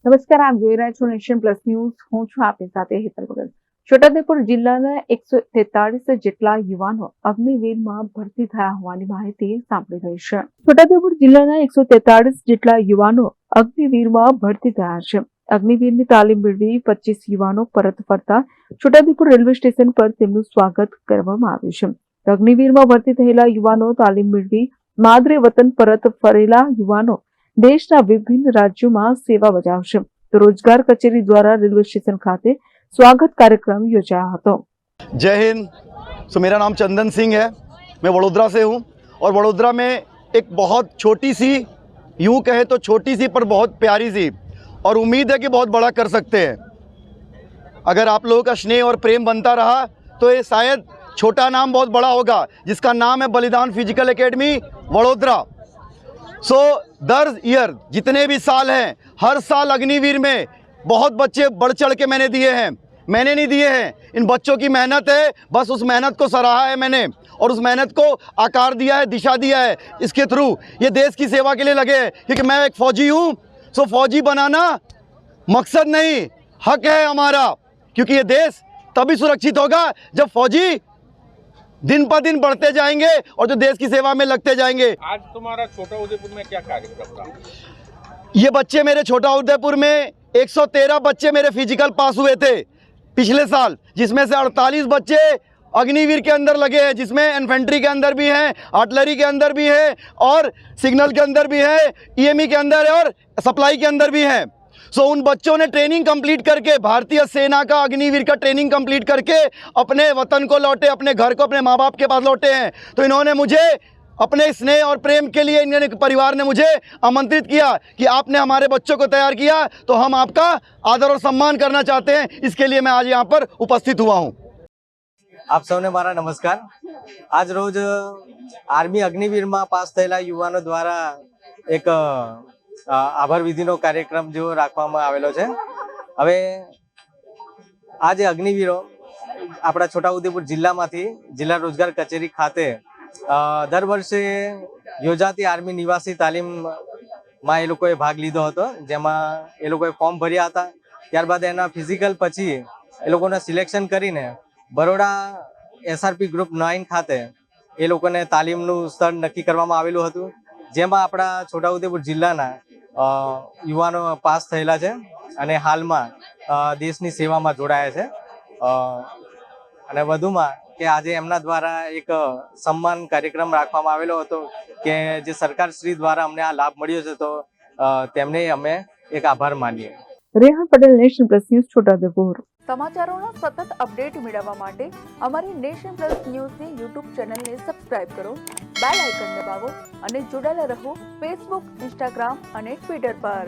નમસ્કાર, આપ જોઈ રહ્યા છો નેશન પ્લસ ન્યૂઝ. હું છું આપની સાથે હેતલ ભગત. છોટાઉદેપુર જિલ્લાના 143 જેટલા યુવાનો અગ્નિવીરમાં ભરતી થયા હોવાની માહિતી સાંપડી રહી છે. છોટાઉદેપુર જિલ્લાના 143 જેટલા યુવાનો અગ્નિવીરમાં ભરતી થયા છે. અગ્નિવીરની તાલીમ મેળવી 25 યુવાનો પરત ફરતા છોટાઉદેપુર રેલવે સ્ટેશન પર તેમનું સ્વાગત કરવામાં આવ્યું છે. અગ્નિવીરમાં ભરતી થયેલા યુવાનો તાલીમ મેળવી માદરે વતન પરત ફરેલા યુવાનો દેશના વિભિન્ન રાજ્યોમાં સેવા બજાવશે. તો રોજગાર કચેરી દ્વારા રેલवे स्टेशन खाते स्वागत कार्यक्रम योजाया હતો. जय हिंद. सो मेरा नाम चंदन सिंह है. मैं वडोदरा से हूँ और वडोदरा में एक बहुत छोटी सी, यूँ कहें तो छोटी सी पर बहुत प्यारी सी, और उम्मीद है कि बहुत बड़ा कर सकते हैं. अगर आप लोगों का स्नेह और प्रेम बनता रहा तो ये शायद छोटा नाम बहुत बड़ा होगा, जिसका नाम है बलिदान फिजिकल एकेडमी वडोदरा. सो दर ईयर जितने भी साल हैं, हर साल अग्निवीर में बहुत बच्चे बढ़ चढ़ के मैंने दिए हैं. मैंने नहीं दिए हैं, इन बच्चों की मेहनत है. बस उस मेहनत को सराहा है मैंने और उस मेहनत को आकार दिया है, दिशा दिया है. इसके थ्रू ये देश की सेवा के लिए लगे हैं, क्योंकि मैं एक फ़ौजी हूँ. सो फौजी बनाना मकसद नहीं, हक है हमारा, क्योंकि ये देश तभी सुरक्षित होगा जब फौजी दिन पर दिन बढ़ते जाएंगे और जो देश की सेवा में लगते जाएंगे. आज तुम्हारा छोटा उदयपुर में क्या कार्यक्रम रहा? ये बच्चे मेरे छोटा उदयपुर में 113 बच्चे मेरे फिजिकल पास हुए थे पिछले साल, जिसमें से 48 बच्चे अग्निवीर के अंदर लगे हैं, जिसमें इन्फेंट्री के अंदर भी हैं, आर्टिलरी के अंदर भी है और सिग्नल के अंदर भी है, ईएमई के अंदर है और सप्लाई के अंदर भी है. सो उन बच्चों ने ट्रेनिंग कंप्लीट करके, भारतीय सेना का अग्निवीर का ट्रेनिंग कंप्लीट करके अपने वतन को लौटे, अपने घर को, अपने माँ बाप के पास लौटे हैं. तो इन्होंने मुझे अपने स्नेह और प्रेम के लिए, इन्होंने परिवार ने मुझे आमंत्रित किया कि आपने हमारे बच्चों को तैयार किया तो हम आपका आदर और सम्मान करना चाहते हैं. इसके लिए मैं आज यहाँ पर उपस्थित हुआ हूँ. આપ સૌને મારા નમસ્કાર. આજ રોજ આર્મી અગ્નિવીરમાં પાસ થયેલા યુવાનો દ્વારા એક આભાર વિધિનો કાર્યક્રમ જેવો રાખવામાં આવેલો છે. હવે આ જે અગ્નિવીરો આપણા છોટાઉદેપુર જિલ્લામાંથી જિલ્લા રોજગાર કચેરી ખાતે દર વર્ષે યોજાતી આર્મી નિવાસી તાલીમમાં એ લોકોએ ભાગ લીધો હતો, જેમાં એ લોકોએ ફોર્મ ભર્યા હતા. ત્યારબાદ એના ફિઝિકલ પછી એ લોકોને સિલેક્શન કરીને બરોડા SRP ગ્રુપ 9 ખાતે એ લોકોને તાલીમનું સ્થળ નક્કી કરવામાં આવેલું હતું, જેમાં આપણા છોટાઉદેપુર જિલ્લાના યુવાનો પાસ થયેલા છે અને હાલમાં દેશની સેવામાં જોડાયા છે. અને વધુમાં કે આજે એમના દ્વારા એક સન્માન કાર્યક્રમ રાખવામાં આવેલો હતો કે જે સરકારશ્રી દ્વારા અમને આ લાભ મળ્યો છે, તો તેમને અમે એક આભાર માનીએ. Rehan Patel, Nation Plus News, Chhota Udepur. સમાચારોના સતત અપડેટ મેળવવા માટે અમારી નેશન પ્લસ ન્યૂઝની યુટ્યુબ ચેનલને સબસ્ક્રાઇબ કરો, બેલ આઇકન દબાવો અને જોડાયેલા રહો ફેસબુક, ઇન્સ્ટાગ્રામ અને ટ્વિટર પર.